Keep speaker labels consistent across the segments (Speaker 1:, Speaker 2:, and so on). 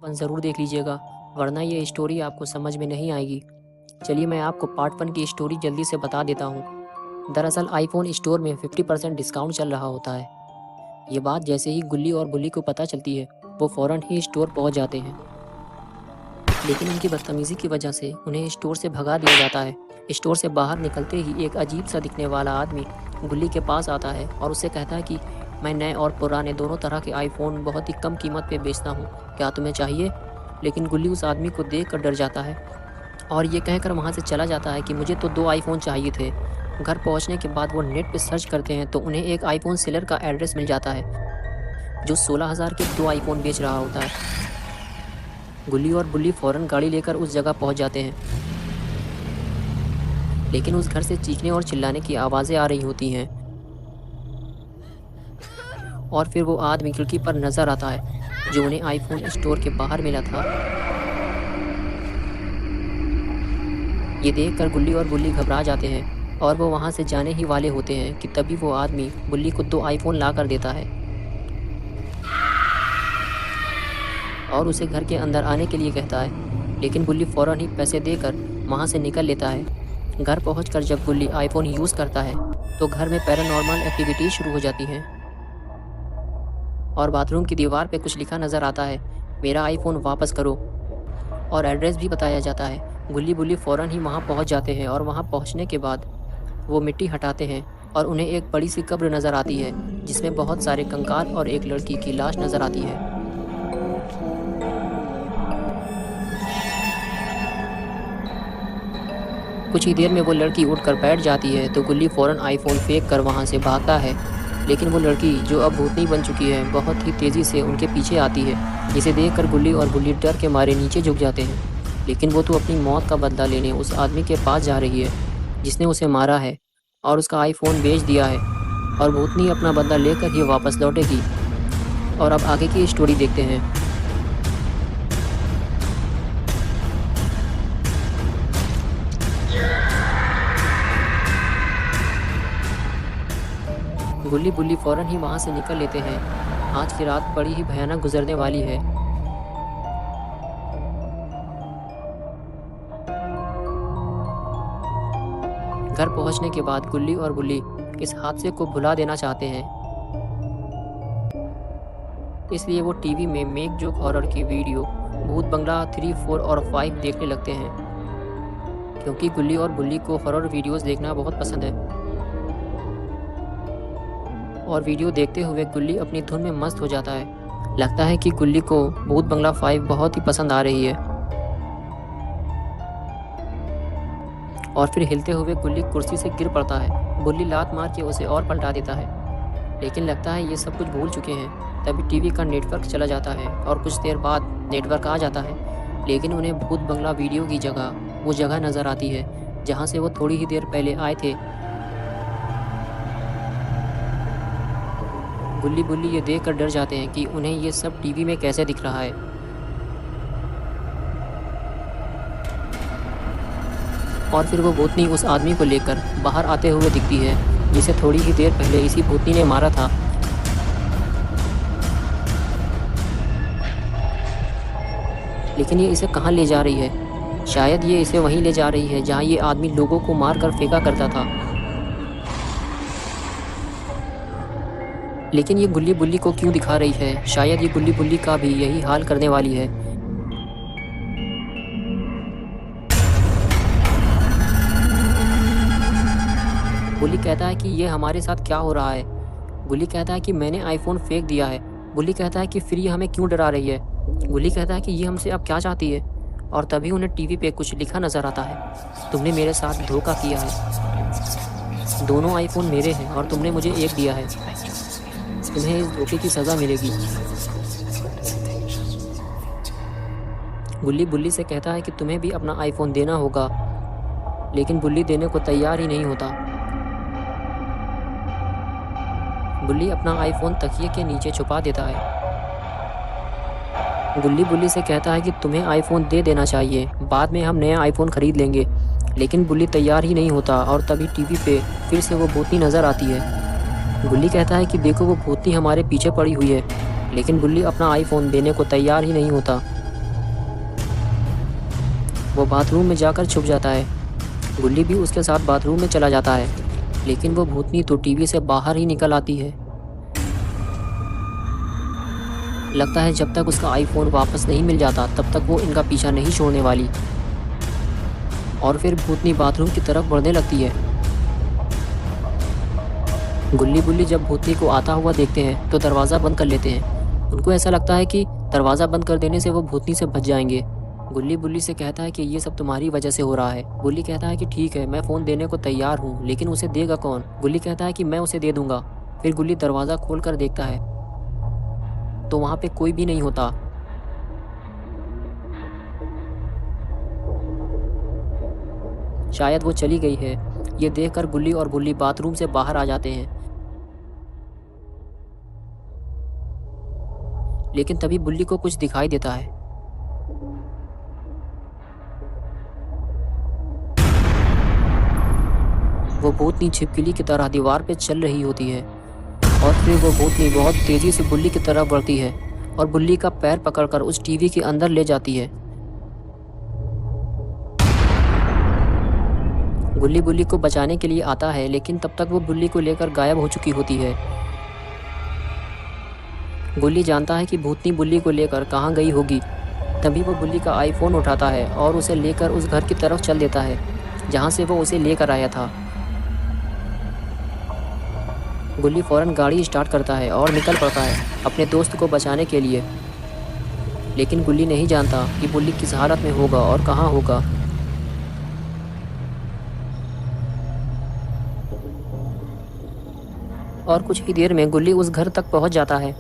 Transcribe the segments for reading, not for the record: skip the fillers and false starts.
Speaker 1: One ज़रूर देख लीजिएगा, वरना ये स्टोरी आपको समझ में नहीं आएगी। चलिए मैं आपको पार्ट 1 की स्टोरी जल्दी से बता देता हूँ। दरअसल आईफ़ोन स्टोर में 50% डिस्काउंट चल रहा होता है। ये बात जैसे ही गुल्ली और बुल्ली को पता चलती है, वो फ़ौरन ही स्टोर पहुँच जाते हैं। लेकिन उनकी बदतमीज़ी की वजह से उन्हें स्टोर से भगा दिया जाता है। स्टोर से बाहर निकलते ही एक अजीब सा दिखने वाला आदमी गुल्ली के पास आता है और उससे कहता है कि मैं नए और पुराने दोनों तरह के आईफ़ोन बहुत ही कम कीमत पे बेचता हूँ, क्या तुम्हें चाहिए? लेकिन गुल्ली उस आदमी को देख कर डर जाता है और ये कहकर वहाँ से चला जाता है कि मुझे तो 2 आईफ़ोन चाहिए थे। घर पहुँचने के बाद वो नेट पे सर्च करते हैं तो उन्हें एक आईफ़ोन सेलर का एड्रेस मिल जाता है, जो 16,000 के 2 आईफ़ोन बेच रहा होता है। गुल्ली और बुल्ली फ़ौरन गाड़ी लेकर उस जगह पहुँच जाते हैं। लेकिन उस घर से चीखने और चिल्लाने की आवाज़ें आ रही होती हैं। और फिर वो आदमी खिड़की पर नज़र आता है, जो उन्हें आईफ़ोन स्टोर के बाहर मिला था। ये देखकर गुल्ली और बुल्ली घबरा जाते हैं और वो वहाँ से जाने ही वाले होते हैं कि तभी वो आदमी बुल्ली को 2 आईफ़ोन ला कर देता है और उसे घर के अंदर आने के लिए कहता है। लेकिन बुल्ली फ़ौरन ही पैसे देकर वहाँ से निकल लेता है। घर पहुँचकर जब बुल्ली आईफ़ोन यूज़ करता है तो घर में पैरानॉर्मल एक्टिविटीज़ शुरू हो जाती हैं और बाथरूम की दीवार पे कुछ लिखा नज़र आता है, मेरा आईफ़ोन वापस करो, और एड्रेस भी बताया जाता है। गुल्ली बुल्ली फ़ौरन ही वहाँ पहुँच जाते हैं और वहाँ पहुँचने के बाद वो मिट्टी हटाते हैं और उन्हें एक बड़ी सी कब्र नज़र आती है, जिसमें बहुत सारे कंकाल और एक लड़की की लाश नज़र आती है। कुछ ही देर में वो लड़की उठकर बैठ जाती है तो गुल्ली फ़ौरन आईफ़ोन फेंक कर वहाँ से भागता है। लेकिन वो लड़की, जो अब भूतनी बन चुकी है, बहुत ही तेज़ी से उनके पीछे आती है, जिसे देखकर गुल्ली और बुल्ली डर के मारे नीचे झुक जाते हैं। लेकिन वो तो अपनी मौत का बदला लेने उस आदमी के पास जा रही है, जिसने उसे मारा है और उसका आईफ़ोन बेच दिया है, और भूतनी अपना बदला लेकर ही वापस लौटेगी। और अब आगे की स्टोरी देखते हैं। गुल्ली बुल्ली फ़ौरन ही वहाँ से निकल लेते हैं। आज की रात बड़ी ही भयानक गुजरने वाली है। घर पहुँचने के बाद गुल्ली और बुल्ली इस हादसे को भुला देना चाहते हैं, इसलिए वो टीवी में मेक जोक हॉरर की वीडियो भूत बंगला 3, 4 और 5 देखने लगते हैं, क्योंकि गुल्ली और बुल्ली को हॉरर वीडियोस देखना बहुत पसंद है। और वीडियो देखते हुए गुल्ली अपनी धुन में मस्त हो जाता है। लगता है कि गुल्ली को भूत बंगला 5 बहुत ही पसंद आ रही है। और फिर हिलते हुए गुल्ली कुर्सी से गिर पड़ता है। बुल्ली लात मार के उसे और पलटा देता है, लेकिन लगता है ये सब कुछ भूल चुके हैं। तभी टीवी का नेटवर्क चला जाता है और कुछ देर बाद नेटवर्क आ जाता है, लेकिन उन्हें भूत बंगला वीडियो की जगह वो जगह नज़र आती है जहाँ से वो थोड़ी ही देर पहले आए थे। गुल्ली बुल्ली ये देखकर डर जाते हैं कि उन्हें ये सब टीवी में कैसे दिख रहा है। और फिर वो भूतनी उस आदमी को लेकर बाहर आते हुए दिखती है, जिसे थोड़ी ही देर पहले इसी भूतनी ने मारा था। लेकिन ये इसे कहाँ ले जा रही है? शायद ये इसे वहीं ले जा रही है जहाँ ये आदमी लोगों को मार कर फेंका करता था। लेकिन ये गुल्ली बुल्ली को क्यों दिखा रही है? शायद ये गुल्ली बुल्ली का भी यही हाल करने वाली है। बुल्ली कहता है कि ये हमारे साथ क्या हो रहा है? गुल्ली कहता है कि मैंने आईफ़ोन फेंक दिया है। बुल्ली कहता है कि फिर ये हमें क्यों डरा रही है? गुल्ली कहता है कि ये हमसे अब क्या चाहती है? और तभी उन्हें टीवी पे कुछ लिखा नज़र आता है, तुमने मेरे साथ धोखा किया है। दोनों आईफ़ोन मेरे हैं और तुमने मुझे एक दिया है। तुम्हें इस धोखे की सज़ा मिलेगी। गुल्ली बुल्ली से कहता है कि तुम्हें भी अपना आईफ़ोन देना होगा, लेकिन बुल्ली देने को तैयार ही नहीं होता। बुल्ली अपना आईफ़ोन तकिए के नीचे छुपा देता है। गुल्ली बुल्ली से कहता है कि तुम्हें आईफ़ोन दे देना चाहिए, बाद में हम नया आईफ़ोन ख़रीद लेंगे। लेकिन बुल्ली तैयार ही नहीं होता और तभी टीवी पे फिर से वो भूतनी नज़र आती है। गुल्ली कहता है कि देखो वो भूतनी हमारे पीछे पड़ी हुई है, लेकिन बुल्ली अपना आईफ़ोन देने को तैयार ही नहीं होता। वो बाथरूम में जाकर छुप जाता है। गुल्ली भी उसके साथ बाथरूम में चला जाता है, लेकिन वो भूतनी तो टीवी से बाहर ही निकल आती है। लगता है जब तक उसका आईफोन वापस नहीं मिल जाता तब तक वो इनका पीछा नहीं छोड़ने वाली। और फिर भूतनी बाथरूम की तरफ बढ़ने लगती है। गुल्ली बुल्ली जब भूतनी को आता हुआ देखते हैं तो दरवाज़ा बंद कर लेते हैं। उनको ऐसा लगता है कि दरवाज़ा बंद कर देने से वो भूतनी से बच जाएंगे। गुल्ली बुल्ली से कहता है कि ये सब तुम्हारी वजह से हो रहा है। गुल्ली कहता है कि ठीक है, मैं फ़ोन देने को तैयार हूँ, लेकिन उसे देगा कौन? गुल्ली कहता है कि मैं उसे दे दूंगा। फिर गुल्ली दरवाज़ा खोल कर देखता है तो वहाँ पे कोई भी नहीं होता। शायद वो चली गई है। ये देखकर गुल्ली और बुल्ली बाथरूम से बाहर आ जाते हैं, लेकिन तभी बुल्ली को कुछ दिखाई देता है। वो भूतनी छिपकली की तरह दीवार पे चल रही होती है और फिर वो भूतनी बहुत तेजी से बुल्ली की तरफ बढ़ती है और बुल्ली का पैर पकड़कर उस टीवी के अंदर ले जाती है। गुल्ली बुल्ली को बचाने के लिए आता है, लेकिन तब तक वो बुल्ली को लेकर गायब हो चुकी होती है। गुल्ली जानता है कि भूतनी बुल्ली को लेकर कहाँ गई होगी। तभी वो बुल्ली का आईफोन उठाता है और उसे लेकर उस घर की तरफ चल देता है जहाँ से वो उसे लेकर आया था। गुल्ली फौरन गाड़ी स्टार्ट करता है और निकल पड़ता है अपने दोस्त को बचाने के लिए, लेकिन गुल्ली नहीं जानता कि बुल्ली किस हालत में होगा और कहाँ होगा। और कुछ ही देर में गुल्ली उस घर तक पहुंच जाता है।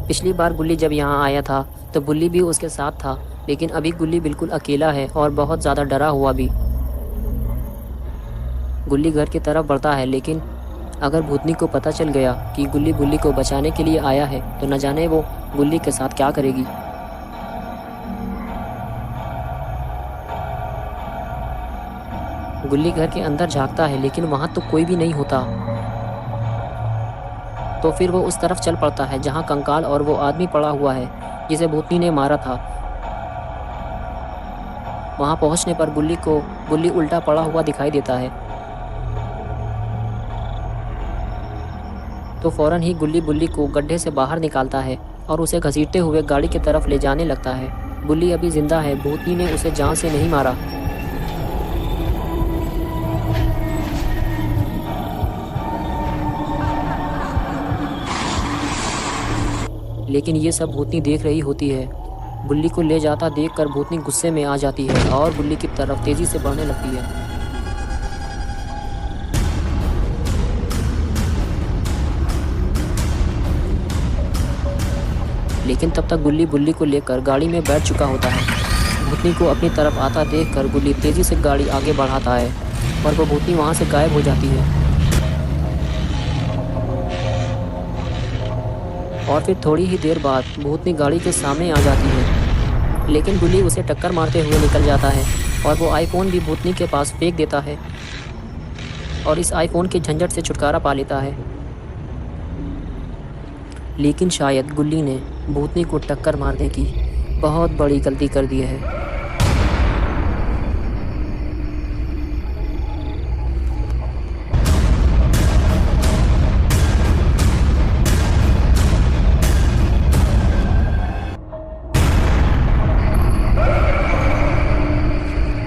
Speaker 1: पिछली बार गुल्ली जब यहाँ आया था तो बुल्ली भी उसके साथ था, लेकिन अभी गुल्ली बिल्कुल अकेला है और बहुत ज़्यादा डरा हुआ भी। गुल्ली घर की तरफ बढ़ता है, लेकिन अगर भूतनी को पता चल गया कि गुल्ली बुल्ली को बचाने के लिए आया है तो न जाने वो गुल्ली के साथ क्या करेगी। गुल्ली घर के अंदर झांकता है, लेकिन वहाँ तो कोई भी नहीं होता। तो फिर वो उस तरफ चल पड़ता है जहाँ कंकाल और वो आदमी पड़ा हुआ है जिसे भूतनी ने मारा था। वहाँ पहुँचने पर गुल्ली को बुल्ली उल्टा पड़ा हुआ दिखाई देता है। तो फौरन ही गुल्ली बुल्ली को गड्ढे से बाहर निकालता है और उसे घसीटते हुए गाड़ी की तरफ ले जाने लगता है। बुल्ली अभी जिंदा है, भूतनी ने उसे जान से नहीं मारा। लेकिन ये सब भूतनी देख रही होती है। बुल्ली को ले जाता देखकर भूतनी गुस्से में आ जाती है और बुल्ली की तरफ तेजी से बढ़ने लगती है। लेकिन तब तक गुल्ली बुल्ली को लेकर गाड़ी में बैठ चुका होता है। भूतनी को अपनी तरफ आता देखकर गुल्ली तेजी से गाड़ी आगे बढ़ाता है और वो भूतनी वहाँ से गायब हो जाती है। और फिर थोड़ी ही देर बाद भूतनी गाड़ी के सामने आ जाती है, लेकिन गुल्ली उसे टक्कर मारते हुए निकल जाता है और वो आईफोन भी भूतनी के पास फेंक देता है और इस आईफोन के झंझट से छुटकारा पा लेता है। लेकिन शायद गुल्ली ने भूतनी को टक्कर मारने की बहुत बड़ी गलती कर दी है।